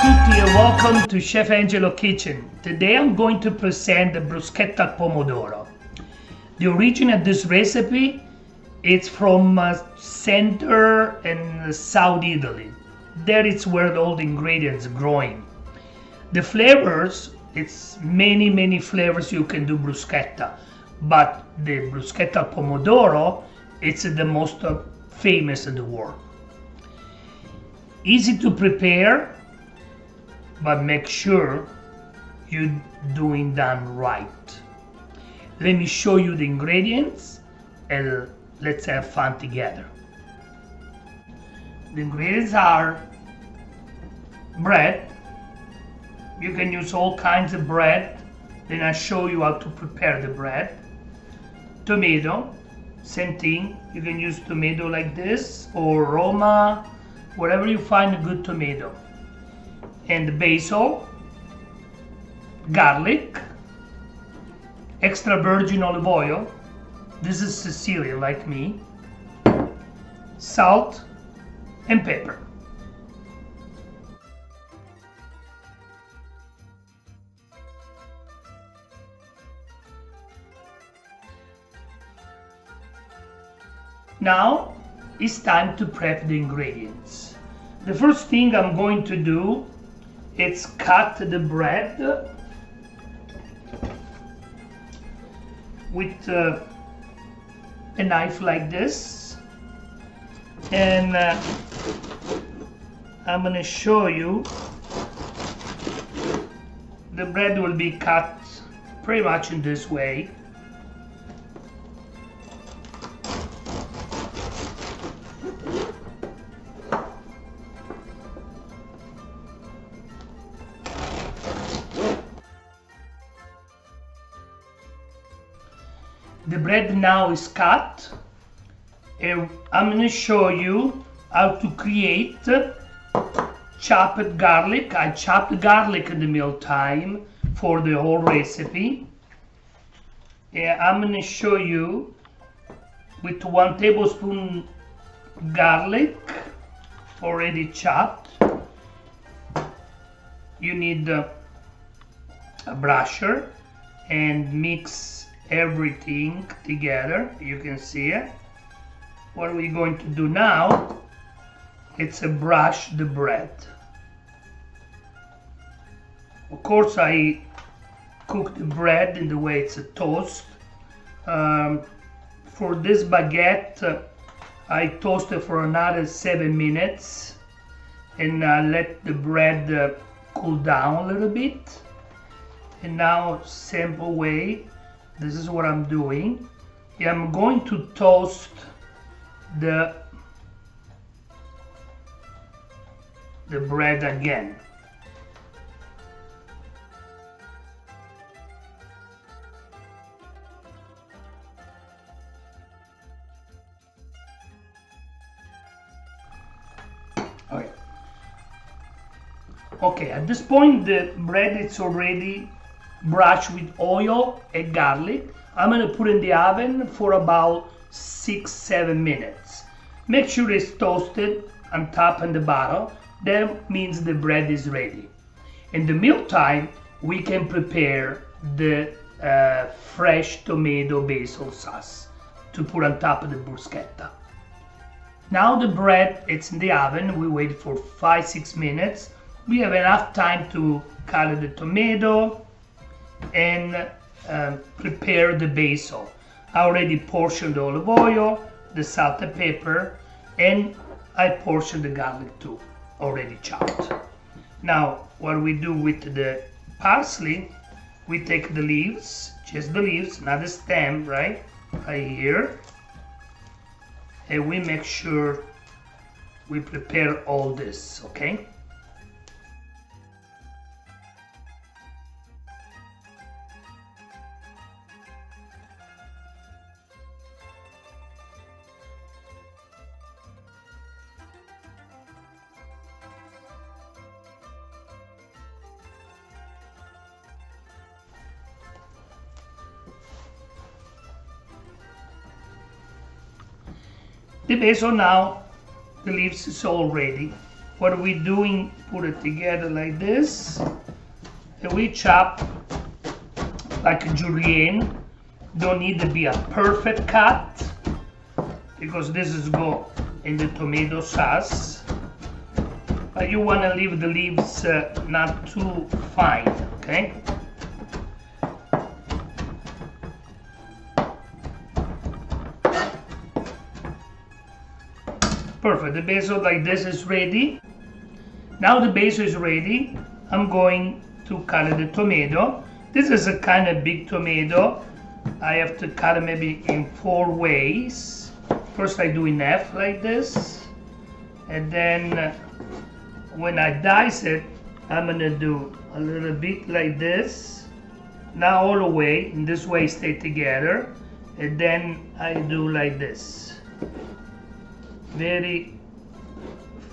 tutti and welcome to Chef Angelo Kitchen. Today I'm going to present the bruschetta al pomodoro. The origin of this recipe is from center and south Italy. There is where all the ingredients are growing. The flavors, it's many flavors you can do bruschetta, but the bruschetta al pomodoro, it's the most famous in the world. Easy to prepare, but make sure you're doing them right. Let me show you the ingredients and let's have fun together. The ingredients are bread. You can use all kinds of bread. Then I'll show you how to prepare the bread. Tomato, same thing. You can use tomato like this or Roma, wherever you find a good tomato. And basil, garlic, extra virgin olive oil. This is Sicilian like me. Salt and pepper. Now it's time to prep the ingredients. The first thing I'm going to do is cut the bread with a knife like this, and I'm going to show you the bread will be cut pretty much in this way. The bread now is cut, and I'm going to show you how to create chopped garlic. I chopped garlic in the mealtime for the whole recipe. And I'm going to show you with 1 tablespoon garlic already chopped. You need a brusher and mix everything together. You can see it. What we're going to do now, it's a brush the bread. Of course I cook the bread in the way it's a toast. For this baguette I toast it for another 7 minutes and let the bread cool down a little bit. And now simple way, this is what I'm doing. I'm going to toast the bread again. Okay, at this point the bread is already brushed with oil and garlic. I'm going to put in the oven for about 6-7 minutes. Make sure it's toasted on top and the bottom. That means the bread is ready. In the meantime, we can prepare the fresh tomato basil sauce to put on top of the bruschetta. Now the bread, it's in the oven. We wait for 5-6 minutes. We have enough time to cut the tomato and prepare the basil. I already portioned the olive oil, the salt and pepper, and I portioned the garlic too, already chopped. Now what we do with the parsley, we take the leaves, just the leaves, not the stem, right here, and we make sure we prepare all this, okay? The basil now, the leaves is all ready. what we're doing, put it together like this, and we chop like a julienne. Don't need to be a perfect cut because this is go in the tomato sauce, but you want to leave the leaves not too fine, okay? Perfect. The basil like this is ready. Now the basil is ready. I'm going to cut the tomato. This is a kind of big tomato. I have to cut it maybe in 4 ways. First I do in half like this, and then when I dice it, I'm gonna do a little bit like this. Not all the way, in this way stay together, and then I do like this. Very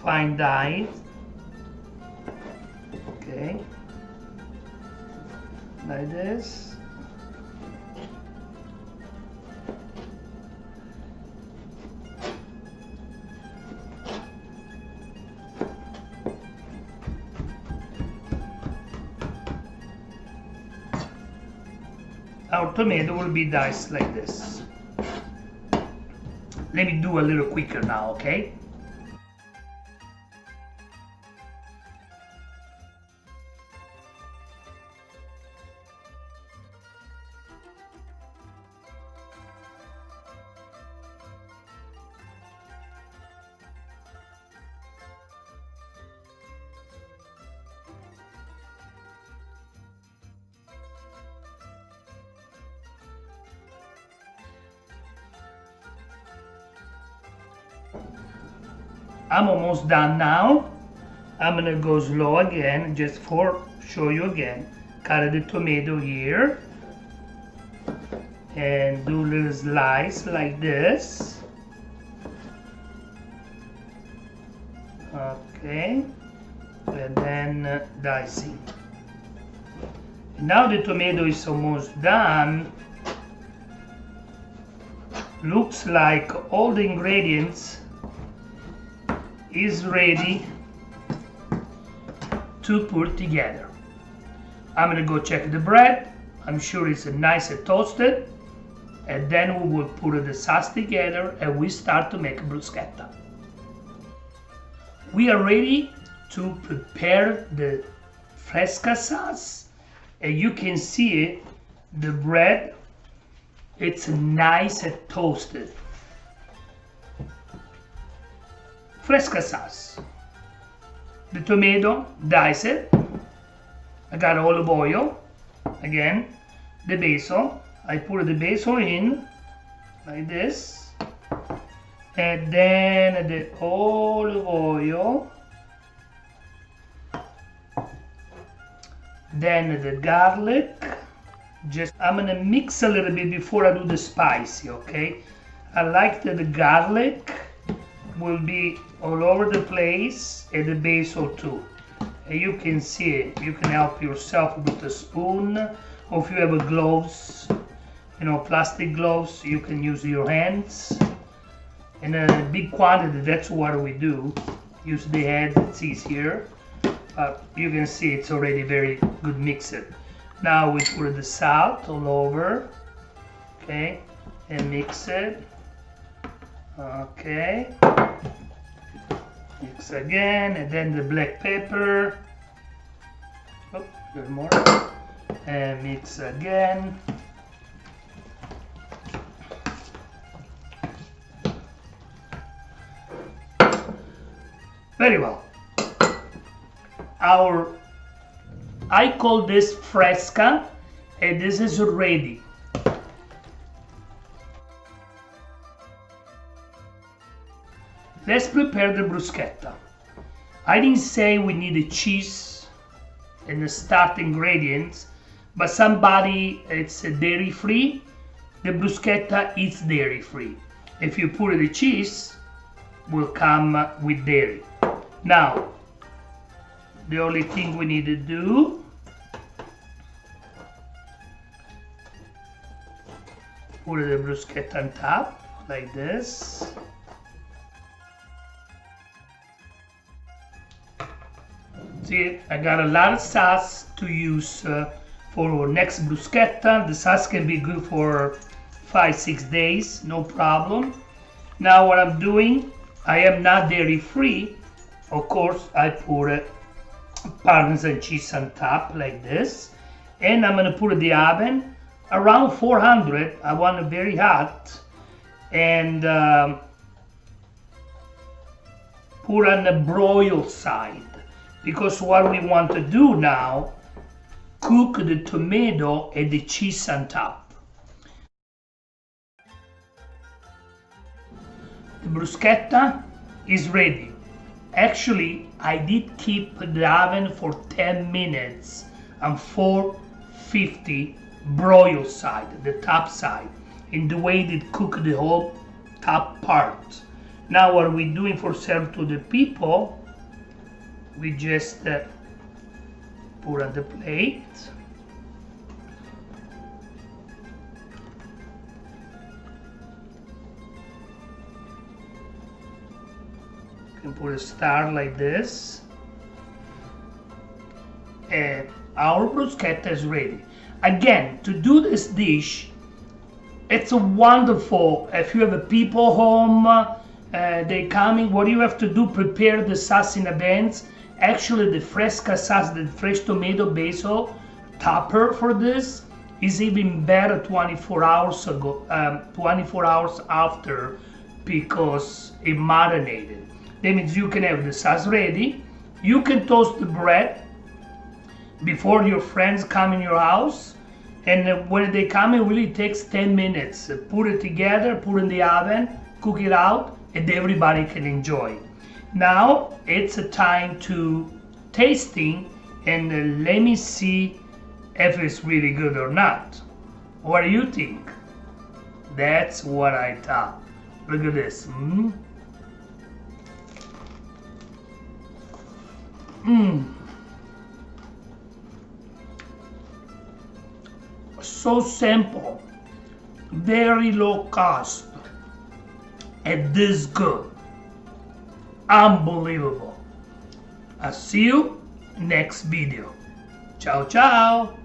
fine dye. Okay, like this. Our tomato will be diced like this. Let me do a little quicker now, okay? I'm almost done now. I'm gonna go slow again, just for show you again. Cut the tomato here and do a little slice like this. Okay, and then dicing. Now the tomato is almost done. Looks like all the ingredients is ready to put together. I'm gonna go check the bread. I'm sure it's nice and toasted, and then we will put the sauce together and we start to make bruschetta. We are ready to prepare the fresca sauce, and you can see it, the bread, it's nice and toasted. Fresca sauce. The tomato, dice it. I got olive oil. Again, the basil. I put the basil in like this. And then the olive oil. Then the garlic. I'm gonna mix a little bit before I do the spicy, okay? I like that the garlic will be all over the place, and the basil too. And you can see it. You can help yourself with a spoon, or if you have a gloves, you know, plastic gloves, you can use your hands. In a big quantity, that's what we do. Use the hand, it's easier. You can see it's already very good mixed. Now we put the salt all over, okay, and mix it. Okay, mix again, and then the black pepper. Oh, a little more. And mix again. Very well. I call this fresca, and this is ready. Let's prepare the bruschetta. I didn't say we need a cheese and the start ingredients, but somebody it's dairy free. The bruschetta is dairy free. If you put the cheese, will come with dairy. Now, the only thing we need to do, put the bruschetta on top like this. quantity. I got a lot of sauce to use for next bruschetta. The sauce can be good for 5-6 days, no problem. Now what I'm doing, I am not dairy free. Of course, I put Parmesan cheese on top like this. And I'm gonna put it in the oven around 400. I want it very hot. And put on the broil side. Because what we want to do now, cook the tomato and the cheese on top. The bruschetta is ready. Actually, I did keep the oven for 10 minutes on 450 broil side, the top side, in the way it cook the whole top part. Now what we're doing for serve to the people, we just put on the plate. You can put a star like this. And our bruschetta is ready. Again, to do this dish, it's a wonderful, if you have a people home, they coming, what you have to do, prepare the sauce in advance. Actually, the fresca sauce, the fresh tomato basil topper for this is even better 24 hours ago, 24 hours after, because it marinated. That means you can have the sauce ready. You can toast the bread before your friends come in your house. And when they come, it really takes 10 minutes. Put it together, put it in the oven, cook it out, and everybody can enjoy it. Now it's a time to tasting, and let me see if it's really good or not. What do you think? That's what I thought. Look at this. So simple, very low cost, and this good. Unbelievable. I'll see you next video. Ciao, ciao.